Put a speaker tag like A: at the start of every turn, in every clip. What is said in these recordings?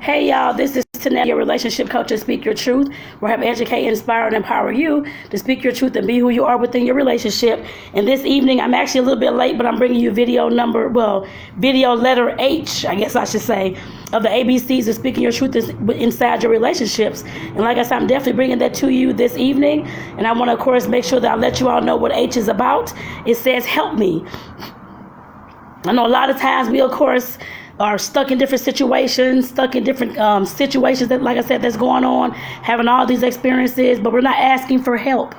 A: Hey y'all, this is Tonetta, your relationship coach and Speak Your Truth. We're here to educate, inspire, and empower you to speak your truth and be who you are within your relationship. And this evening, I'm actually a little bit late, but I'm bringing you video letter H, I guess I should say, of the ABCs of speaking your truth inside your relationships. And like I said, I'm definitely bringing that to you this evening. And I want to, of course, make sure that I let you all know what H is about. It says, help me. I know a lot of times we, of course, are stuck in different situations, situations that, like I said, that's going on, having all these experiences, but we're not asking for help.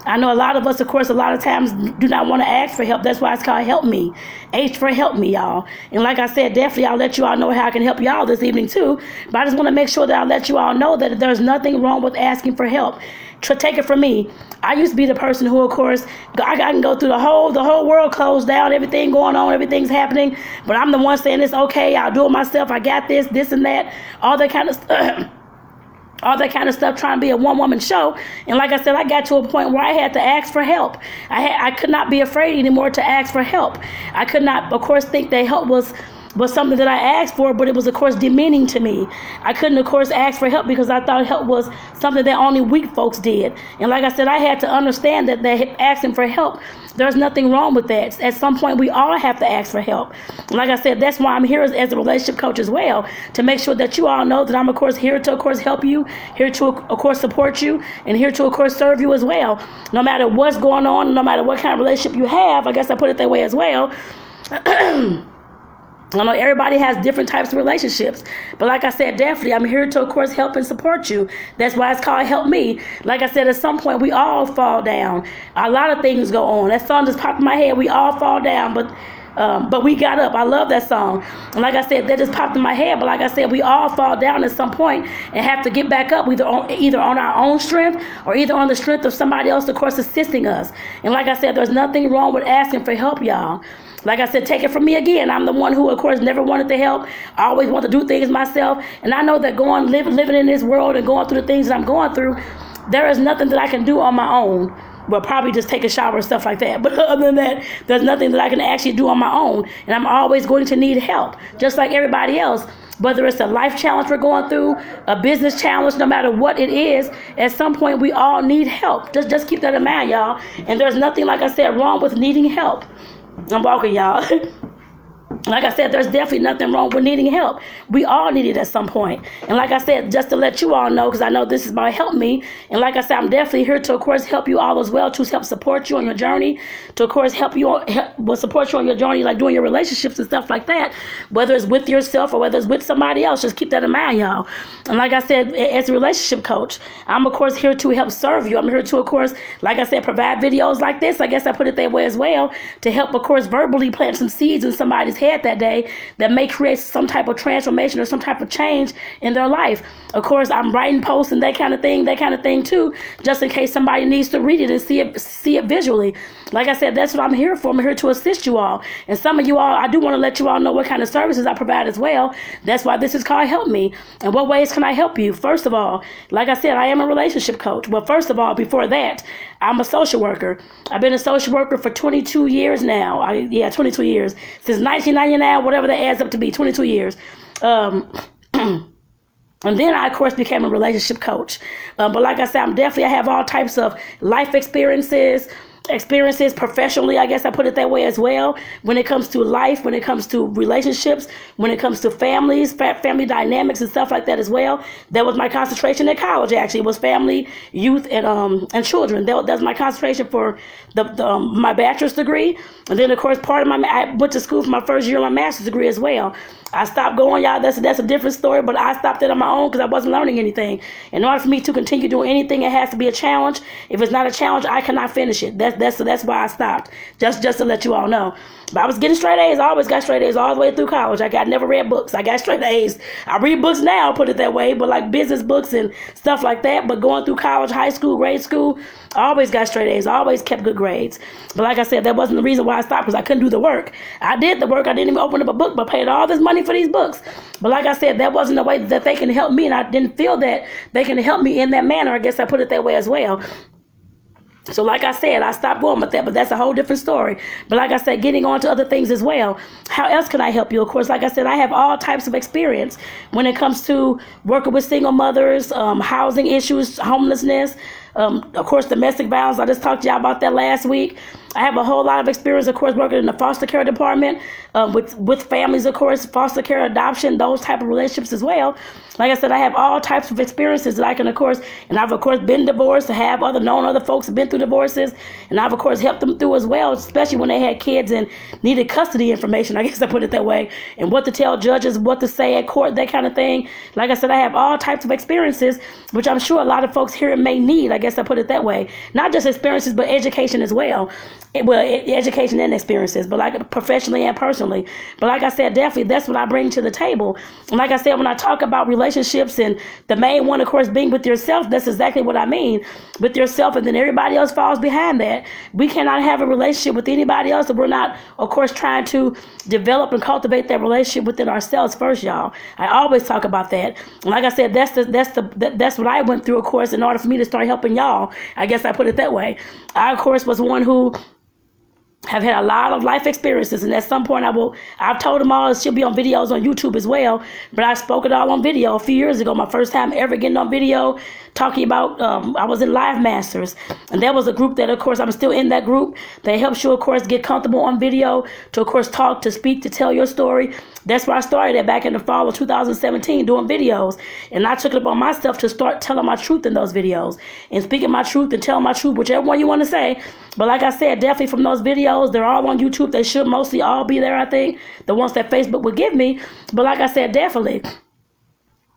A: I know a lot of us, of course, a lot of times do not want to ask for help. That's why it's called Help Me. H for help me, y'all. And like I said, definitely I'll let you all know how I can help y'all this evening too. But I just want to make sure that I'll let you all know that there's nothing wrong with asking for help. Take it from me. I used to be the person who, of course, I can go through the whole world closed down, everything going on, everything's happening. But I'm the one saying it's okay. I'll do it myself. I got this and that, all that kind of stuff. All that kind of stuff, trying to be a one-woman show. And like I said, I got to a point where I had to ask for help. I could not be afraid anymore to ask for help. I could not, of course, think that help was something that I asked for, but it was, of course, demeaning to me. I couldn't, of course, ask for help because I thought help was something that only weak folks did. And like I said, I had to understand that asking for help, there's nothing wrong with that. At some point, we all have to ask for help. And like I said, that's why I'm here as a relationship coach as well, to make sure that you all know that I'm, of course, here to, of course, help you, here to, of course, support you, and here to, of course, serve you as well. No matter what's going on, no matter what kind of relationship you have, I guess I put it that way as well. I know everybody has different types of relationships, but like I said, definitely I'm here to, of course, help and support you. That's why it's called Help Me. Like I said, at some point we all fall down. A lot of things go on. That song just popped in my head. We all fall down, but we got up. I love that song. And like I said, that just popped in my head. But like I said, we all fall down at some point and have to get back up, either on our own strength or either on the strength of somebody else, of course, assisting us. And like I said, there's nothing wrong with asking for help, y'all. Like I said, take it from me again. I'm the one who, of course, never wanted to help. I always want to do things myself. And I know that living in this world and going through the things that I'm going through, there is nothing that I can do on my own. Well, probably just take a shower and stuff like that. But other than that, there's nothing that I can actually do on my own. And I'm always going to need help, just like everybody else. Whether it's a life challenge we're going through, a business challenge, no matter what it is, at some point we all need help. Just keep that in mind, y'all. And there's nothing, like I said, wrong with needing help. I'm walking, y'all. Like I said, there's definitely nothing wrong with needing help. We all need it at some point. And like I said, just to let you all know, because I know this is about Help Me. And like I said, I'm definitely here to, of course, help you all as well, to help support you on your journey, to, of course, support you on your journey, like doing your relationships and stuff like that, whether it's with yourself or whether it's with somebody else. Just keep that in mind, y'all. And like I said, as a relationship coach, I'm, of course, here to help serve you. I'm here to, of course, like I said, provide videos like this. I guess I put it that way as well, to help, of course, verbally plant some seeds in somebody's head that day that may create some type of transformation or some type of change in their life. Of course, I'm writing posts and that kind of thing too, just in case somebody needs to read it and see it visually. Like I said, that's what I'm here for. I'm here to assist you all. And some of you all, I do want to let you all know what kind of services I provide as well. That's why this is called Help Me. And what ways can I help you? First of all, like I said, I am a relationship coach. Well, first of all, before that, I'm a social worker. I've been a social worker for 22 years now. 22 years. Since 1999, whatever that adds up to be, 22 years. And then I, of course, became a relationship coach. But like I said, I have all types of life experiences professionally, I guess I put it that way as well, when it comes to life, when it comes to relationships, when it comes to family dynamics and stuff like that as well. That was my concentration at college, actually. It was family, youth, and children. That was my concentration for my bachelor's degree. And then, of course, I went to school for my first year of my master's degree as well. I stopped going, y'all. That's a different story, but I stopped it on my own because I wasn't learning anything. In order for me to continue doing anything, it has to be a challenge. If it's not a challenge, I cannot finish it. That's why I stopped. Just to let you all know. But I was getting straight A's. I always got straight A's all the way through college. Never read books. I got straight A's. I read books now, put it that way, but like business books and stuff like that. But going through college, high school, grade school, I always got straight A's. I always kept good grades. But like I said, that wasn't the reason why I stopped, because I couldn't do the work. I did the work. I didn't even open up a book, but paid all this money for these books. But like I said, that wasn't the way that they can help me, and I didn't feel that they can help me in that manner. I guess I put it that way as well. So like I said, I stopped going with that, but that's a whole different story. But like I said, getting on to other things as well. How else can I help you? Of course, like I said, I have all types of experience when it comes to working with single mothers, housing issues, homelessness, of course, domestic violence. I just talked to y'all about that last week. I have a whole lot of experience, of course, working in the foster care department with families, of course, foster care, adoption, those type of relationships as well. Like I said, I have all types of experiences that I can, of course, and I've, of course, been divorced, have known other folks have been through divorces, and I've, of course, helped them through as well, especially when they had kids and needed custody information, I guess I put it that way, and what to tell judges, what to say at court, that kind of thing. Like I said, I have all types of experiences, which I'm sure a lot of folks here may need, I guess I put it that way. Not just experiences, but education as well. Education and experiences, but like professionally and personally. But like I said, definitely that's what I bring to the table. And like I said, when I talk about relationships and the main one, of course, being with yourself, that's exactly what I mean. With yourself, and then everybody else falls behind that. We cannot have a relationship with anybody else if we're not, of course, trying to develop and cultivate that relationship within ourselves first, y'all. I always talk about that. And like I said, that's what I went through, of course, in order for me to start helping y'all. I guess I put it that way. I, of course, was one who have had a lot of life experiences, and at some point I've told them all, she'll be on videos on YouTube as well, but I spoke it all on video a few years ago, my first time ever getting on video, talking about, I was in Live Masters, and that was a group that, of course, I'm still in that group, that helps you, of course, get comfortable on video, to, of course, talk, to speak, to tell your story. That's where I started at back in the fall of 2017, doing videos, and I took it upon myself to start telling my truth in those videos, and speaking my truth and telling my truth, whichever one you want to say. But like I said, definitely from those videos, they're all on YouTube. They should mostly all be there, I think, the ones that Facebook would give me. But like I said, definitely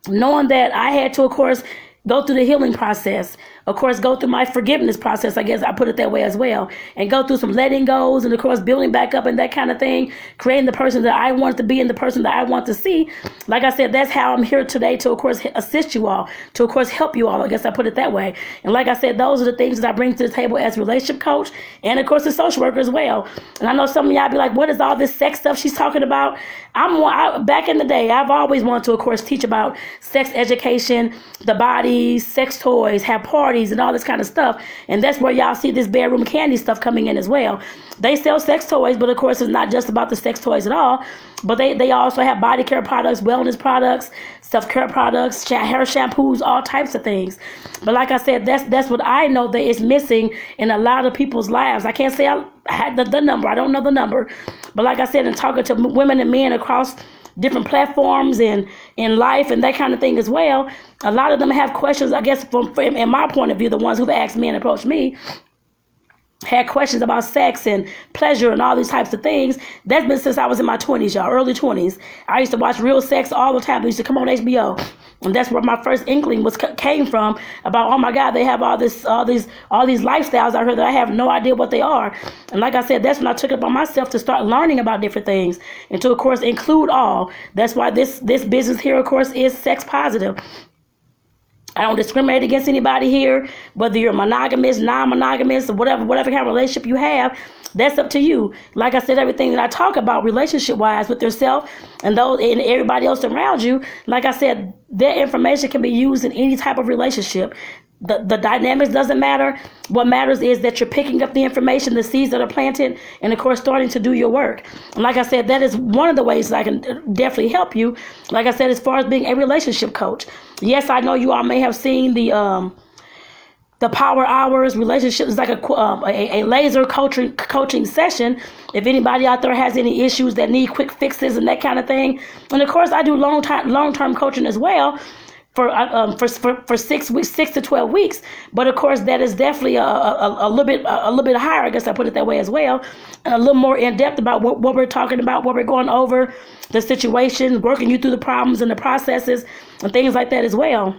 A: knowing that I had to, of course, go through the healing process, of course, go through my forgiveness process, I guess I put it that way as well, and go through some letting goes, and of course building back up and that kind of thing, creating the person that I want to be and the person that I want to see. Like I said, that's how I'm here today, to, of course, assist you all, to, of course, help you all, I guess I put it that way. And like I said, those are the things that I bring to the table as a relationship coach, and of course a social worker as well. And I know some of y'all be like, what is all this sex stuff she's talking about? Back in the day, I've always wanted to, of course, teach about sex education, the body, sex toys, have parties, and all this kind of stuff. And that's where y'all see this bedroom candy stuff coming in as well. They sell sex toys, but of course it's not just about the sex toys at all. But they also have body care products, wellness products, self-care products, hair shampoos, all types of things. But like I said, that's what I know that is missing in a lot of people's lives. I can't say I had the number. I don't know the number. But like I said, in talking to women and men across different platforms and in life and that kind of thing as well, a lot of them have questions, I guess, from in my point of view, the ones who've asked me and approached me, had questions about sex and pleasure and all these types of things. That's been since I was in my 20s, y'all, early 20s. I used to watch Real Sex all the time. It used to come on HBO. And that's where my first inkling came from about, oh my God, they have all these lifestyles out here that I have no idea what they are. And like I said, that's when I took it upon myself to start learning about different things and to, of course, include all. That's why this business here, of course, is sex positive. I don't discriminate against anybody here, whether you're monogamous, non-monogamous, or whatever kind of relationship you have. That's up to you. Like I said, everything that I talk about relationship-wise with yourself and those and everybody else around you, like I said, that information can be used in any type of relationship. The dynamics doesn't matter. What matters is that you're picking up the information, the seeds that are planted, and of course starting to do your work. And like I said, that is one of the ways that I can definitely help you. Like I said, as far as being a relationship coach. Yes, I know you all may have seen the Power Hours relationship is like a laser coaching session. If anybody out there has any issues that need quick fixes and that kind of thing, and of course I do long-term coaching as well. For 6 weeks, 6 to 12 weeks, but of course that is definitely a little bit higher. I guess I put it that way as well, and a little more in depth about what we're talking about, what we're going over, the situation, working you through the problems and the processes and things like that as well.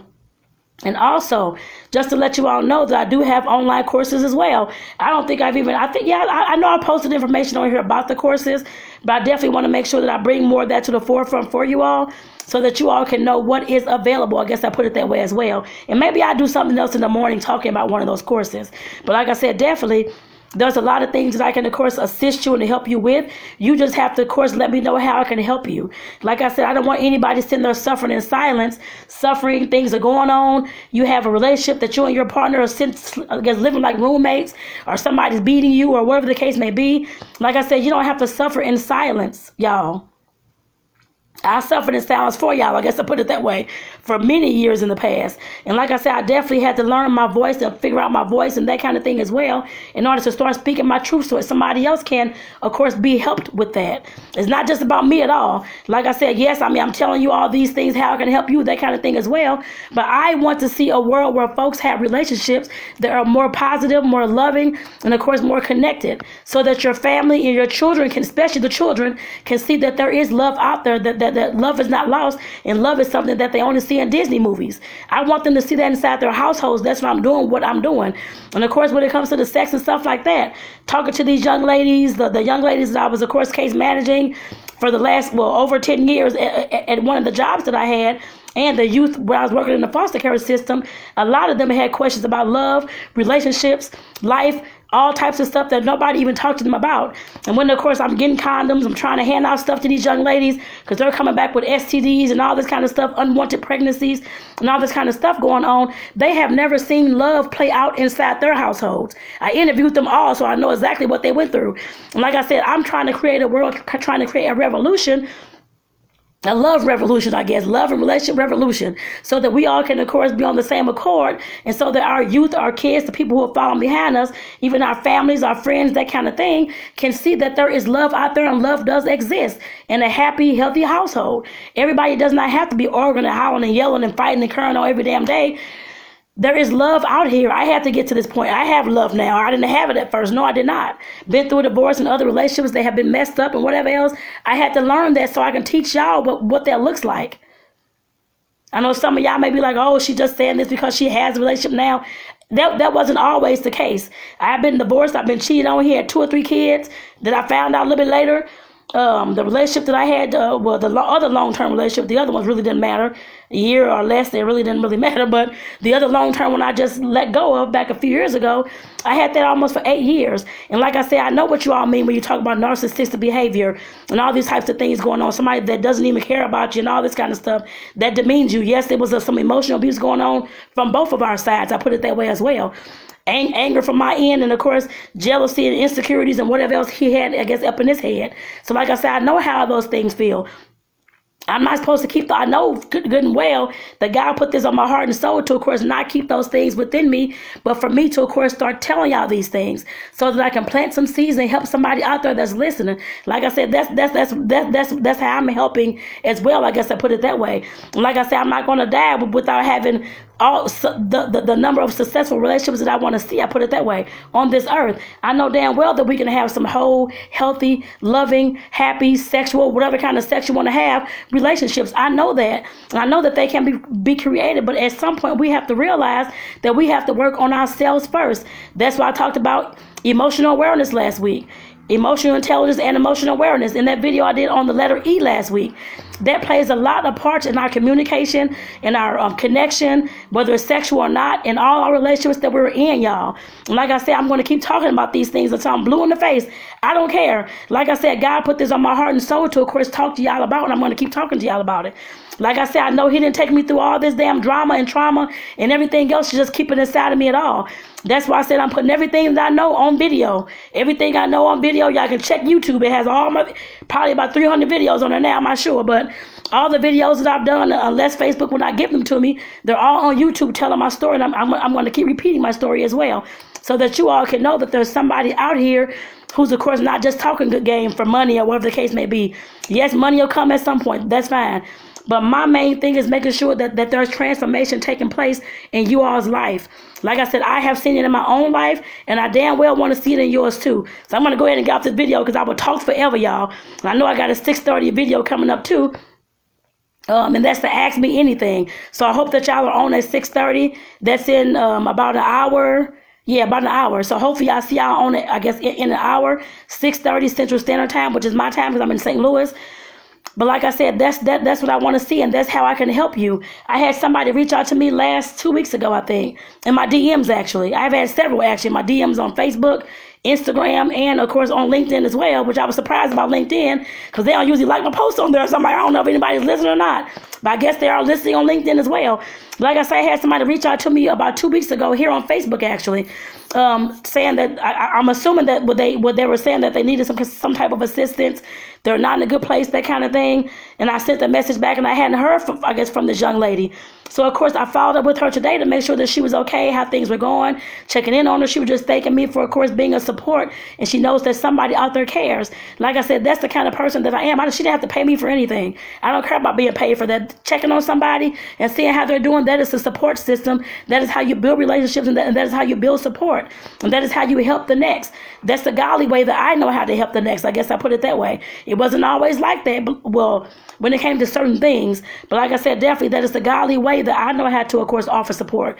A: And also, just to let you all know that I do have online courses as well. I know I posted information on here about the courses, but I definitely want to make sure that I bring more of that to the forefront for you all so that you all can know what is available. I guess I put it that way as well. And maybe I do something else in the morning talking about one of those courses. But like I said, definitely, There's a lot of things that I can, of course, assist you and help you with. You just have to, of course, let me know how I can help you. Like I said, I don't want anybody sitting there suffering in silence, suffering, things are going on. You have a relationship that you and your partner are living like roommates, or somebody's beating you, or whatever the case may be. Like I said, you don't have to suffer in silence, y'all. I suffered in silence for y'all, I guess I put it that way, for many years in the past. And like I said, I definitely had to learn my voice and figure out my voice and that kind of thing as well in order to start speaking my truth so that somebody else can, of course, be helped with that. It's not just about me at all. Like I said, yes, I'm telling you all these things, how I can help you, that kind of thing as well. But I want to see a world where folks have relationships that are more positive, more loving, and of course, more connected, so that your family and your children can, especially the children, can see that there is love out there, that love is not lost, and love is something that they only see in Disney movies. I want them to see that inside their households. That's what I'm doing. And of course, when it comes to the sex and stuff like that, talking to these young ladies, the young ladies that I was, of course, case managing for the last, over 10 years at one of the jobs that I had, and the youth where I was working in the foster care system, a lot of them had questions about love, relationships, life, all types of stuff that nobody even talked to them about. And when, of course, I'm getting condoms, I'm trying to hand out stuff to these young ladies because they're coming back with STDs and all this kind of stuff, unwanted pregnancies and all this kind of stuff going on. They have never seen love play out inside their households. I interviewed them all, so I know exactly what they went through. And like I said, I'm trying to create a world, trying to create a revolution, a love revolution, I guess, love and relationship revolution, so that we all can, of course, be on the same accord, and so that our youth, our kids, the people who are following behind us, even our families, our friends, that kind of thing, can see that there is love out there and love does exist in a happy, healthy household. Everybody does not have to be arguing and howling and yelling and fighting and curling on every damn day. There is love out here. I had to get to this point. I have love now. I didn't have it at first. No, I did not. Been through a divorce and other relationships that have been messed up and whatever else. I had to learn that so I can teach y'all what that looks like. I know some of y'all may be like, oh, she just saying this because she has a relationship now. That wasn't always the case. I've been divorced. I've been cheated on. He had 2 or 3 kids that I found out a little bit later. The relationship that I had, the other long-term relationship, the other ones really didn't matter. A year or less, they really didn't really matter. But the other long-term one I just let go of back a few years ago, I had that almost for 8 years. And like I said, I know what you all mean when you talk about narcissistic behavior and all these types of things going on. Somebody that doesn't even care about you and all this kind of stuff that demeans you. Yes, there was some emotional abuse going on from both of our sides. I put it that way as well. Anger from my end, and of course jealousy and insecurities and whatever else he had, I guess, up in his head. So like I said, I know how those things feel. I'm not supposed to keep I know good and well that God put this on my heart and soul to, of course, not keep those things within me, but for me to, of course, start telling y'all these things so that I can plant some seeds and help somebody out there that's listening. Like I said, that's how I'm helping as well. I guess I put it that way. And like I said, I'm not going to die without having all the number of successful relationships that I want to see. I put it that way on this earth. I know damn well that we can have some whole, healthy, loving, happy, sexual, whatever kind of sex you want to have relationships. I know that. And I know that they can be created, but at some point we have to realize that we have to work on ourselves first. That's why I talked about emotional awareness last week. Emotional intelligence and emotional awareness. In that video I did on the letter E last week, that plays a lot of parts in our communication, in our connection, whether it's sexual or not, in all our relationships that we're in, y'all. And like I said, I'm going to keep talking about these things until I'm blue in the face. I don't care. Like I said, God put this on my heart and soul to, of course, talk to y'all about, and I'm going to keep talking to y'all about it. Like I said, I know he didn't take me through all this damn drama and trauma and everything else to just keep it inside of me at all. That's why I said I'm putting everything that I know on video. Everything I know on video, y'all can check YouTube. It has all my, probably about 300 videos on there now, I'm not sure. But all the videos that I've done, unless Facebook will not give them to me, they're all on YouTube telling my story. And I'm going to keep repeating my story as well, so that you all can know that there's somebody out here who's, of course, not just talking good game for money or whatever the case may be. Yes, money will come at some point. That's fine. But my main thing is making sure that there's transformation taking place in you all's life. Like I said, I have seen it in my own life, and I damn well want to see it in yours too. So I'm going to go ahead and get off this video because I will talk forever, y'all. And I know I got a 6:30 video coming up too. And that's to Ask Me Anything. So I hope that y'all are on at 6:30. That's in about an hour. Yeah, about an hour. So hopefully I'll see y'all on it, I guess, in an hour, 6:30 Central Standard Time, which is my time because I'm in St. Louis. But like I said, that's what I want to see, and that's how I can help you. I had somebody reach out to me 2 weeks ago, I think, in my DMs, actually. I've had several, actually, in my DMs on Facebook, Instagram, and of course on LinkedIn as well, which I was surprised about LinkedIn because they don't usually like my posts on there. So I'm like, I don't know if anybody's listening or not, but I guess they are listening on LinkedIn as well. Like I said, I had somebody reach out to me about 2 weeks ago here on Facebook, actually, saying that I'm assuming that what they were saying that they needed some type of assistance. They're not in a good place, that kind of thing. And I sent the message back, and I hadn't heard from this young lady. So of course I followed up with her today to make sure that she was okay, how things were going, checking in on her. She was just thanking me for, of course, being a support, and she knows that somebody out there cares. Like I said, that's the kind of person that I am. She didn't have to pay me for anything. I don't care about being paid for that. Checking on somebody and seeing how they're doing, that is the support system. That is how you build relationships, and that is how you build support, and that is how you help the next. That's the godly way that I know how to help the next. I guess I put it that way. It wasn't always like that, but, well, when it came to certain things. But like I said, definitely that is the godly way that I know how to, of course, offer support.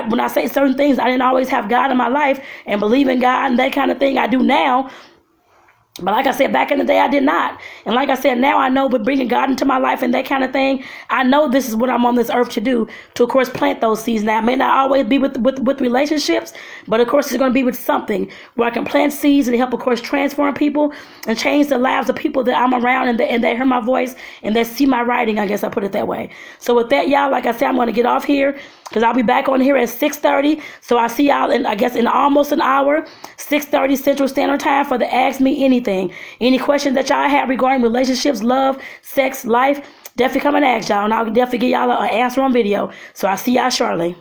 A: When I say certain things, I didn't always have God in my life and believe in God and that kind of thing. I do now. But like I said, back in the day, I did not. And like I said, now I know with bringing God into my life and that kind of thing, I know this is what I'm on this earth to do, to, of course, plant those seeds. Now, it may not always be with relationships, but, of course, it's going to be with something where I can plant seeds and help, of course, transform people and change the lives of people that I'm around, and they hear my voice and they see my writing. I guess I put it that way. So with that, y'all, like I said, I'm going to get off here because I'll be back on here at 6:30. So I'll see y'all in almost an hour, 6:30 Central Standard Time, for the Ask Me Anything. Any questions that y'all have regarding relationships, love, sex, life, definitely come and ask y'all, and I'll definitely give y'all an answer on video. So I'll see y'all shortly.